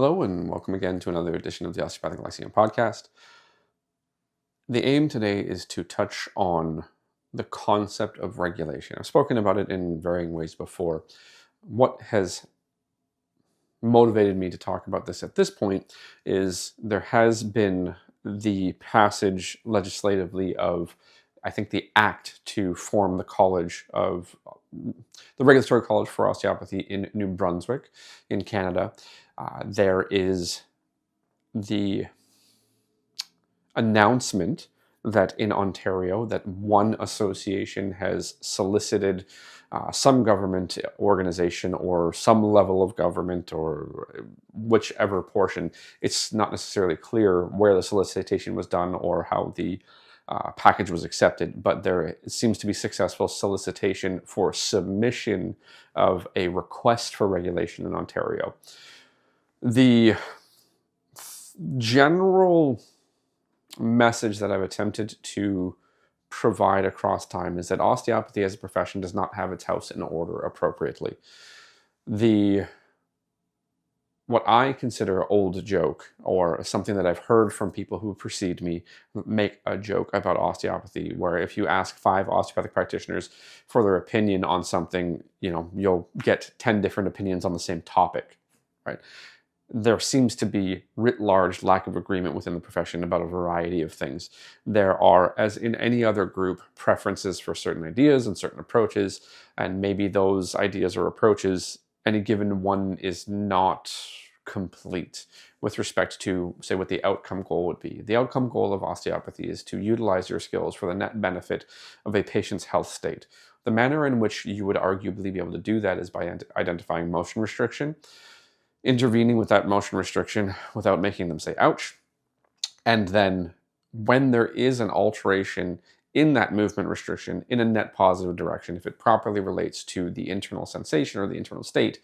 Hello and welcome again to another edition of the Osteopathic Lyceum podcast. The aim today is to touch on the concept of regulation. I've spoken about it in varying ways before. What has motivated me to talk about this at this point is there has been the passage legislatively of, I think, the act to form the Regulatory College for Osteopathy in New Brunswick in Canada. There is the announcement that in Ontario that one association has solicited some government organization or some level of government or whichever portion. It's not necessarily clear where the solicitation was done or how the package was accepted, but there seems to be successful solicitation for submission of a request for regulation in Ontario. The general message that I've attempted to provide across time is that osteopathy as a profession does not have its house in order appropriately. What I consider an old joke, or something that I've heard from people who precede me make a joke about osteopathy, where if you ask 5 osteopathic practitioners for their opinion on something, you'll get 10 different opinions on the same topic, right? There seems to be writ large lack of agreement within the profession about a variety of things. There are, as in any other group, preferences for certain ideas and certain approaches, and maybe those ideas or approaches, any given one is not complete with respect to, say, what the outcome goal would be. The outcome goal of osteopathy is to utilize your skills for the net benefit of a patient's health state. The manner in which you would arguably be able to do that is by identifying motion restriction, intervening with that motion restriction without making them say ouch, and then when there is an alteration in that movement restriction in a net positive direction, if it properly relates to the internal sensation or the internal state,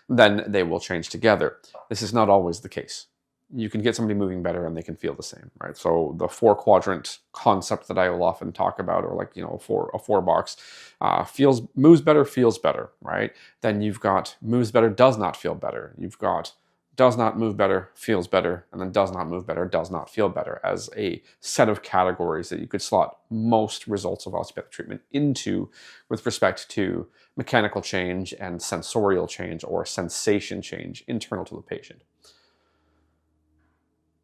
then they will change together. This is not always the case. You can get somebody moving better and they can feel the same, right? So the 4-quadrant concept that I will often talk about, or like, a four box, moves better, feels better, right? Then you've got moves better, does not feel better. You've got does not move better, feels better, and then does not move better, does not feel better, as a set of categories that you could slot most results of osteopathic treatment into with respect to mechanical change and sensorial change or sensation change internal to the patient.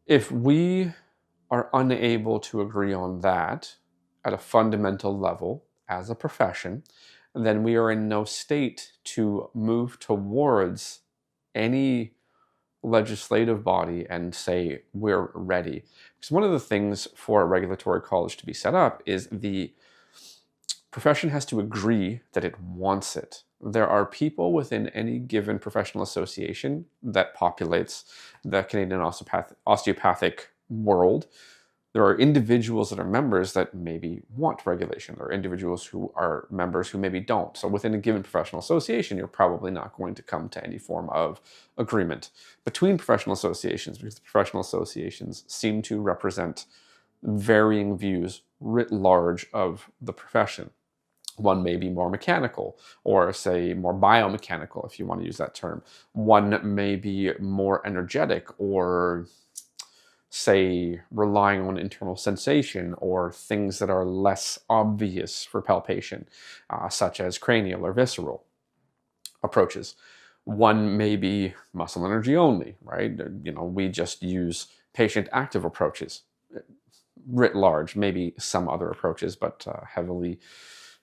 If we are unable to agree on that at a fundamental level as a profession, then we are in no state to move towards any legislative body and say we're ready. Because one of the things for a regulatory college to be set up is the profession has to agree that it wants it. There are people within any given professional association that populates the Canadian osteopathic world. There are individuals that are members that maybe want regulation. There are individuals who are members who maybe don't. So within a given professional association, you're probably not going to come to any form of agreement between professional associations, because the professional associations seem to represent varying views writ large of the profession. One may be more mechanical, or say more biomechanical, if you want to use that term. One may be more energetic, or say relying on internal sensation, or things that are less obvious for palpation, such as cranial or visceral approaches. One may be muscle energy only, right? We just use patient active approaches writ large, maybe some other approaches, but heavily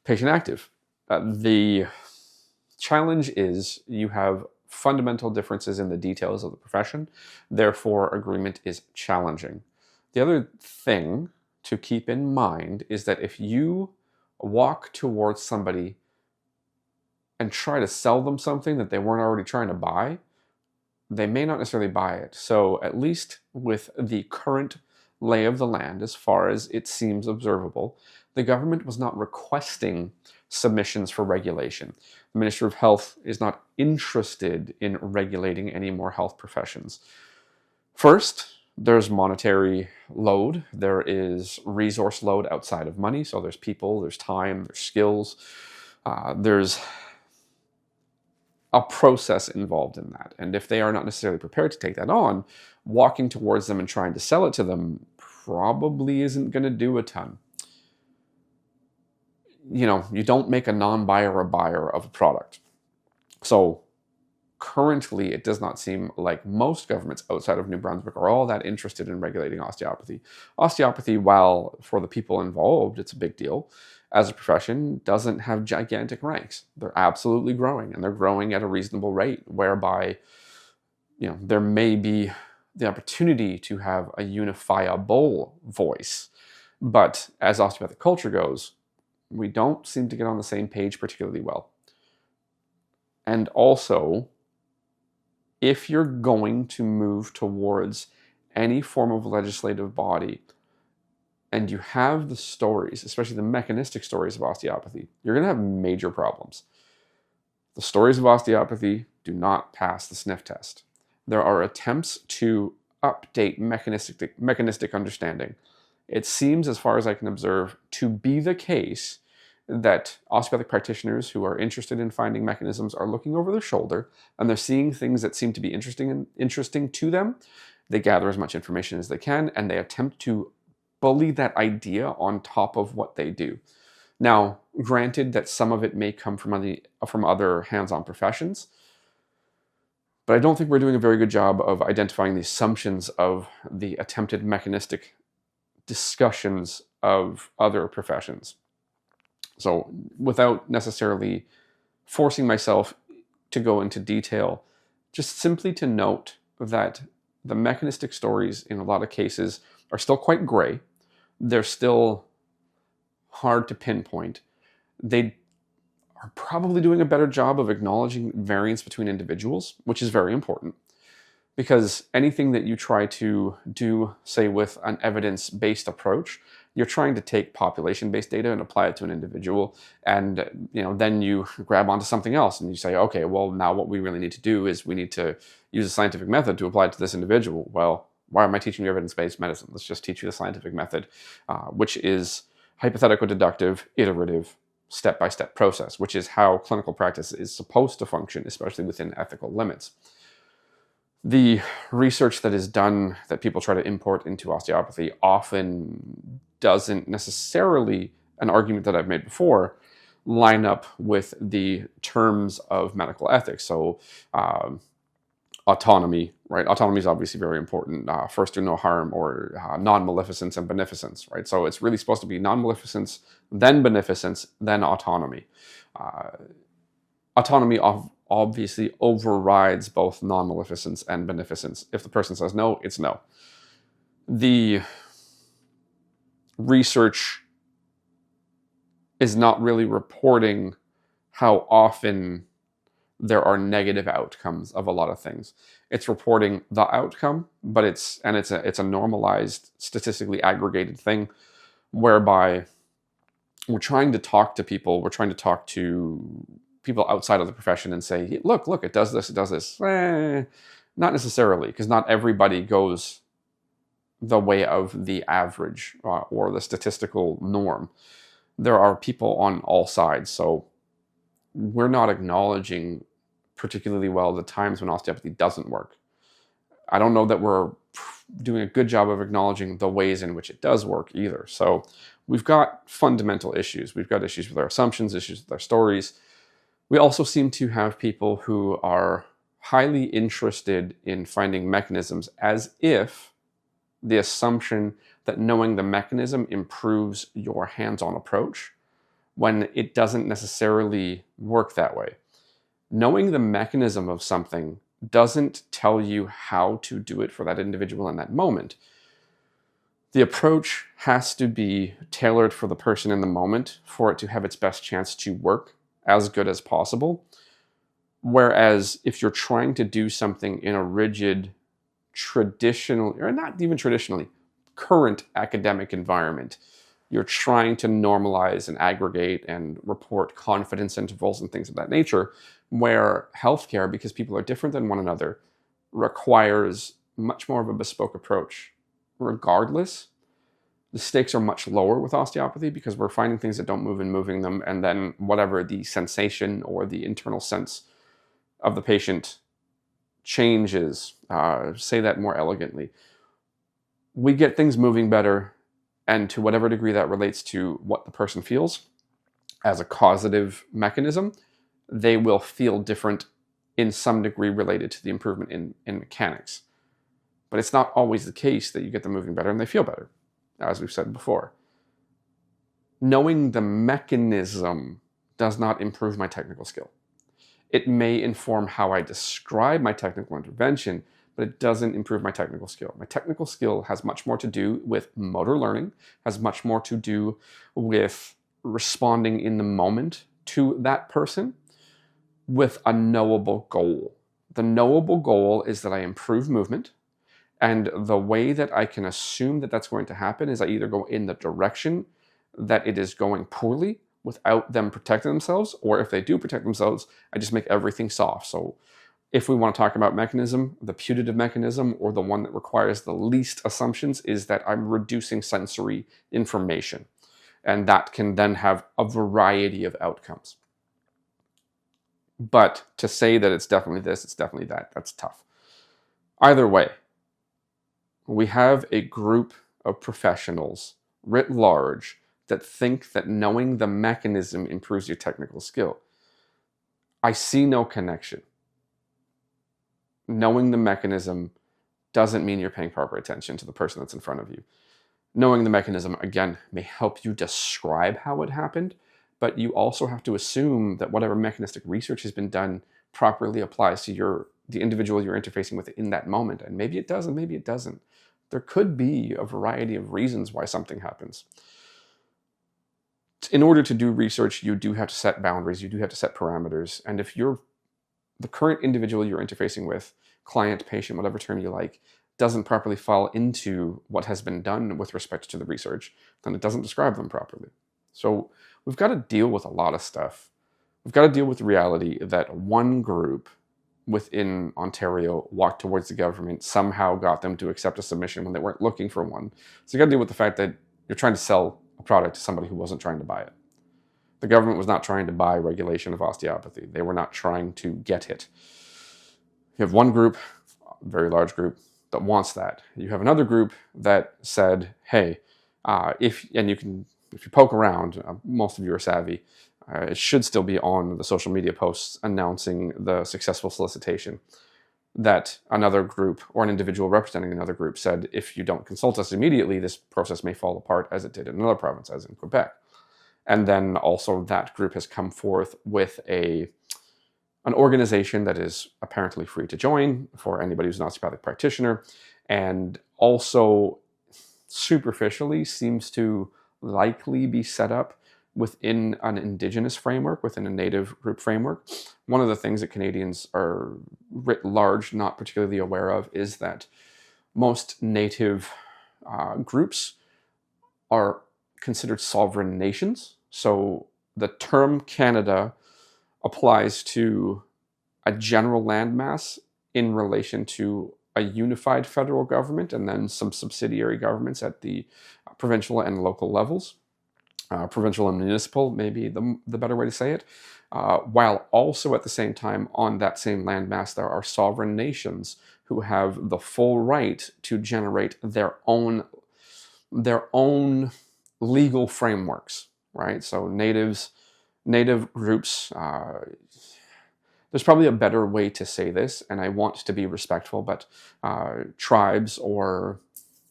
patient active. The challenge is you have fundamental differences in the details of the profession, therefore agreement is challenging. The other thing to keep in mind is that if you walk towards somebody and try to sell them something that they weren't already trying to buy, they may not necessarily buy it. So at least with the current lay of the land, as far as it seems observable, the government was not requesting submissions for regulation. The Ministry of Health is not interested in regulating any more health professions. First, there's monetary load. There is resource load outside of money. So there's people, there's time, there's skills, there's a process involved in that. And if they are not necessarily prepared to take that on, walking towards them and trying to sell it to them probably isn't going to do a ton. You don't make a non-buyer a buyer of a product. So currently, it does not seem like most governments outside of New Brunswick are all that interested in regulating osteopathy. Osteopathy, while for the people involved, it's a big deal, as a profession, doesn't have gigantic ranks. They're absolutely growing, and they're growing at a reasonable rate, whereby there may be the opportunity to have a unifiable voice. But as osteopathic culture goes, we don't seem to get on the same page particularly well. And also, if you're going to move towards any form of legislative body, and you have the stories, especially the mechanistic stories of osteopathy, you're going to have major problems. The stories of osteopathy do not pass the sniff test. There are attempts to update mechanistic understanding. It seems, as far as I can observe, to be the case that osteopathic practitioners who are interested in finding mechanisms are looking over their shoulder, and they're seeing things that seem to be interesting to them. They gather as much information as they can, and they attempt to bully that idea on top of what they do. Now, granted that some of it may come from other hands-on professions, but I don't think we're doing a very good job of identifying the assumptions of the attempted mechanistic discussions of other professions. So without necessarily forcing myself to go into detail, just simply to note that the mechanistic stories in a lot of cases are still quite gray. They're still hard to pinpoint. They are probably doing a better job of acknowledging variance between individuals, which is very important. Because anything that you try to do, say, with an evidence-based approach, you're trying to take population-based data and apply it to an individual, and then you grab onto something else and you say, okay, well, now what we really need to do is we need to use a scientific method to apply it to this individual. Well, why am I teaching you evidence-based medicine? Let's just teach you the scientific method, which is hypothetical-deductive, iterative, step-by-step process, which is how clinical practice is supposed to function, especially within ethical limits. The research that is done that people try to import into osteopathy often doesn't necessarily, an argument that I've made before, line up with the terms of medical ethics. So autonomy, right? Autonomy is obviously very important. First do no harm, or non-maleficence and beneficence, right? So it's really supposed to be non-maleficence, then beneficence, then autonomy. Autonomy obviously overrides both non-maleficence and beneficence. If the person says no, it's no. The research is not really reporting how often there are negative outcomes of a lot of things. It's reporting the outcome, but it's a normalized, statistically aggregated thing, whereby we're trying to talk to people, people outside of the profession and say, look, it does this, it does this. Not necessarily, because not everybody goes the way of the average or the statistical norm. There are people on all sides, so we're not acknowledging particularly well the times when osteopathy doesn't work. I don't know that we're doing a good job of acknowledging the ways in which it does work either. So we've got fundamental issues. We've got issues with our assumptions, issues with our stories. We also seem to have people who are highly interested in finding mechanisms as if the assumption that knowing the mechanism improves your hands-on approach, when it doesn't necessarily work that way. Knowing the mechanism of something doesn't tell you how to do it for that individual in that moment. The approach has to be tailored for the person in the moment for it to have its best chance to work as good as possible. Whereas if you're trying to do something in a rigid, traditional, or not even traditionally, current academic environment, you're trying to normalize and aggregate and report confidence intervals and things of that nature, where healthcare, because people are different than one another, requires much more of a bespoke approach. Regardless, the stakes are much lower with osteopathy because we're finding things that don't move and moving them, and then whatever the sensation or the internal sense of the patient changes, say that more elegantly, we get things moving better, and to whatever degree that relates to what the person feels as a causative mechanism, they will feel different in some degree related to the improvement in mechanics. But it's not always the case that you get them moving better and they feel better, as we've said before. Knowing the mechanism does not improve my technical skill. It may inform how I describe my technical intervention, but it doesn't improve my technical skill. My technical skill has much more to do with motor learning, has much more to do with responding in the moment to that person with a knowable goal. The knowable goal is that I improve movement, and the way that I can assume that that's going to happen is I either go in the direction that it is going poorly without them protecting themselves, or if they do protect themselves, I just make everything soft. So if we want to talk about mechanism, the putative mechanism, or the one that requires the least assumptions, is that I'm reducing sensory information. And that can then have a variety of outcomes. But to say that it's definitely this, it's definitely that, that's tough. Either way, we have a group of professionals writ large that think that knowing the mechanism improves your technical skill. I see no connection. Knowing the mechanism doesn't mean you're paying proper attention to the person that's in front of you. Knowing the mechanism, again, may help you describe how it happened, but you also have to assume that whatever mechanistic research has been done properly applies to the individual you're interfacing with in that moment. And maybe it does, and maybe it doesn't. There could be a variety of reasons why something happens. In order to do research, you do have to set boundaries, you do have to set parameters. And if the current individual you're interfacing with, client, patient, whatever term you like, doesn't properly fall into what has been done with respect to the research, then it doesn't describe them properly. So we've got to deal with a lot of stuff. We've got to deal with the reality that one group within Ontario walked towards the government, somehow got them to accept a submission when they weren't looking for one. So you got to deal with the fact that you're trying to sell a product to somebody who wasn't trying to buy it. The government was not trying to buy regulation of osteopathy. They were not trying to get it. You have one group, a very large group, that wants that. You have another group that said, hey, if you poke around, most of you are savvy, it should still be on the social media posts announcing the successful solicitation, that another group or an individual representing another group said, if you don't consult us immediately, this process may fall apart, as it did in another province, as in Quebec. And then also that group has come forth with an organization that is apparently free to join for anybody who's an osteopathic practitioner, and also superficially seems to likely be set up within an Indigenous framework, within a Native group framework. One of the things that Canadians are writ large not particularly aware of is that most Native groups are considered sovereign nations. So the term Canada applies to a general landmass in relation to a unified federal government and then some subsidiary governments at the provincial and local levels. Provincial and municipal may be the better way to say it, while also at the same time on that same landmass there are sovereign nations who have the full right to generate their own legal frameworks, right? So native groups, there's probably a better way to say this, and I want to be respectful, but tribes or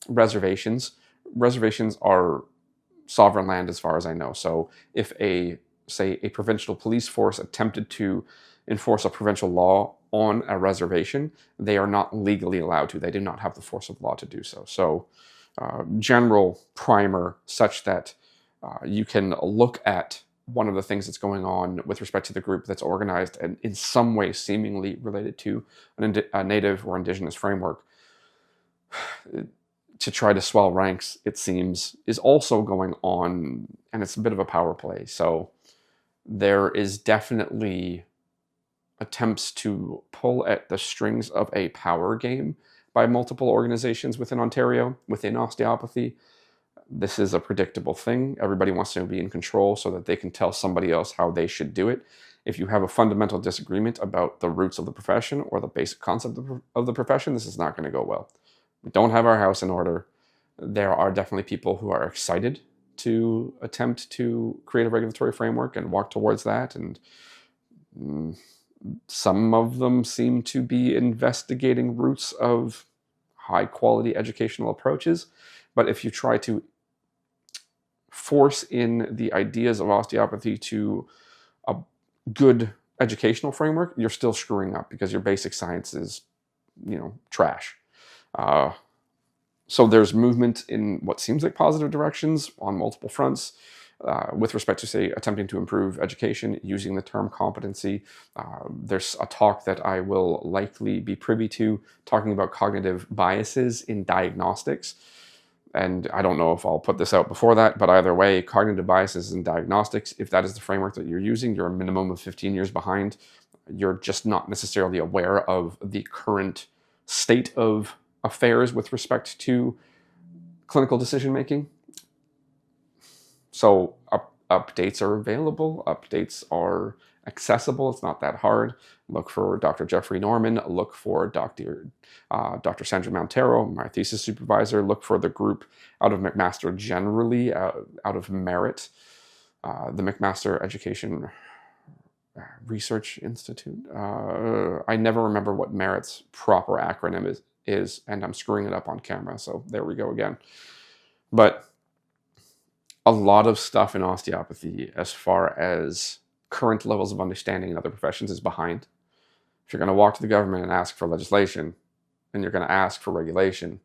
reservations are sovereign land as far as I know. So if a provincial police force attempted to enforce a provincial law on a reservation, they are not legally allowed to. They do not have the force of law to do so. So general primer such that you can look at one of the things that's going on with respect to the group that's organized and in some way seemingly related to a Native or Indigenous framework to try to swell ranks, it seems, is also going on, and it's a bit of a power play. So there is definitely attempts to pull at the strings of a power game by multiple organizations within Ontario, within osteopathy. This is a predictable thing. Everybody wants to be in control so that they can tell somebody else how they should do it. If you have a fundamental disagreement about the roots of the profession or the basic concept of the profession, this is not going to go well. We don't have our house in order. There are definitely people who are excited to attempt to create a regulatory framework and walk towards that, and some of them seem to be investigating routes of high quality educational approaches. But if you try to force in the ideas of osteopathy to a good educational framework, you're still screwing up because your basic science is, trash. So there's movement in what seems like positive directions on multiple fronts. With respect to, say, attempting to improve education using the term competency. There's a talk that I will likely be privy to talking about cognitive biases in diagnostics. And I don't know if I'll put this out before that, but either way, cognitive biases in diagnostics, if that is the framework that you're using, you're a minimum of 15 years behind. You're just not necessarily aware of the current state of affairs with respect to clinical decision making. So updates are available. Updates are accessible. It's not that hard. Look for Dr. Jeffrey Norman. Look for Dr. Sandra Montero, my thesis supervisor. Look for the group out of McMaster generally, out of Merit, the McMaster Education Research Institute. I never remember what Merit's proper acronym is, and I'm screwing it up on camera, so there we go again. But a lot of stuff in osteopathy, as far as current levels of understanding in other professions, is behind. If you're going to walk to the government and ask for legislation, and you're going to ask for regulation,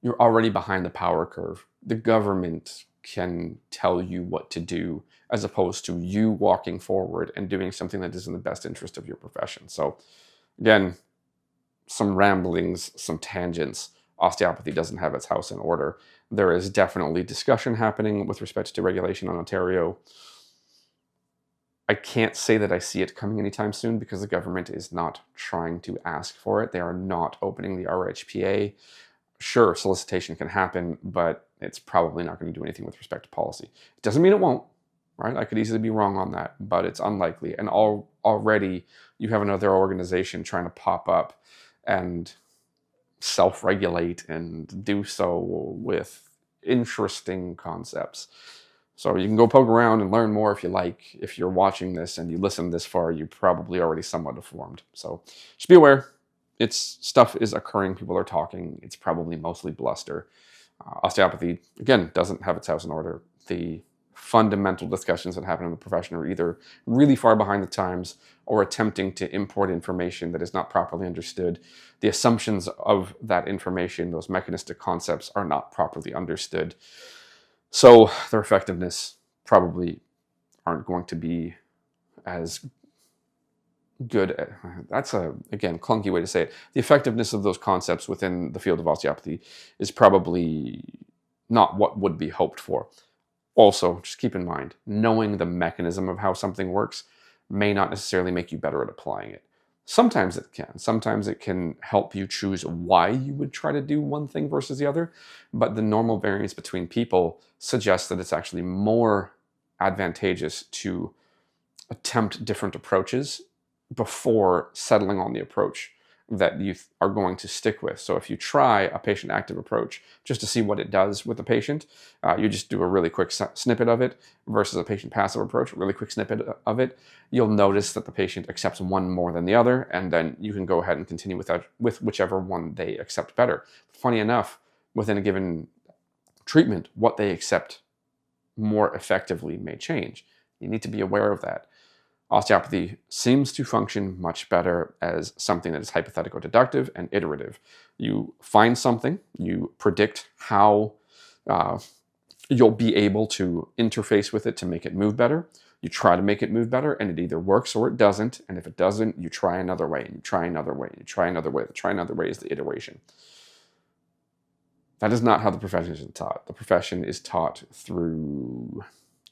you're already behind the power curve. The government can tell you what to do, as opposed to you walking forward and doing something that is in the best interest of your profession. So, again, some ramblings, some tangents. Osteopathy doesn't have its house in order. There is definitely discussion happening with respect to regulation in Ontario. I can't say that I see it coming anytime soon because the government is not trying to ask for it. They are not opening the RHPA. Sure, solicitation can happen, but it's probably not going to do anything with respect to policy. It doesn't mean it won't, right? I could easily be wrong on that, but it's unlikely. And already you have another organization trying to pop up and self-regulate and do so with interesting concepts. So you can go poke around and learn more if you like. If you're watching this and you listen this far, you're probably already somewhat informed. So just be aware. Stuff is occurring. People are talking. It's probably mostly bluster. Osteopathy, again, doesn't have its house in order. The fundamental discussions that happen in the profession are either really far behind the times or attempting to import information that is not properly understood. The assumptions of that information, those mechanistic concepts, are not properly understood. So their effectiveness probably aren't going to be as good. That's again, clunky way to say it. The effectiveness of those concepts within the field of osteopathy is probably not what would be hoped for. Also, just keep in mind, knowing the mechanism of how something works may not necessarily make you better at applying it. Sometimes it can. Sometimes it can help you choose why you would try to do one thing versus the other. But the normal variance between people suggests that it's actually more advantageous to attempt different approaches before settling on the approach that you are going to stick with. So if you try a patient active approach just to see what it does with the patient, you just do a really quick snippet of it versus a patient passive approach, a really quick snippet of it, you'll notice that the patient accepts one more than the other, and then you can go ahead and continue with whichever one they accept better. Funny enough, within a given treatment, what they accept more effectively may change. You need to be aware of that. Osteopathy seems to function much better as something that is hypothetical deductive and iterative. You find something, you predict how you'll be able to interface with it to make it move better. You try to make it move better, and it either works or it doesn't. And if it doesn't, you try another way, and you try another way, and you try another way. The try another way is the iteration. That is not how the profession is taught. The profession is taught through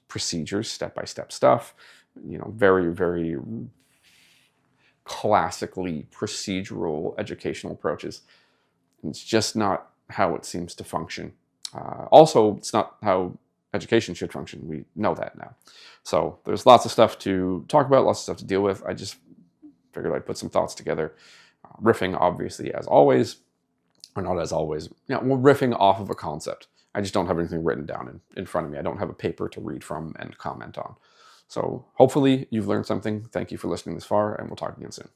procedures, step-by-step stuff, very, very classically procedural educational approaches. It's just not how it seems to function. Also, it's not how education should function. We know that now. So there's lots of stuff to talk about, lots of stuff to deal with. I just figured I'd put some thoughts together. Riffing, obviously, as always, or not as always, we're riffing off of a concept. I just don't have anything written down in front of me. I don't have a paper to read from and comment on. So hopefully you've learned something. Thank you for listening this far, and we'll talk again soon.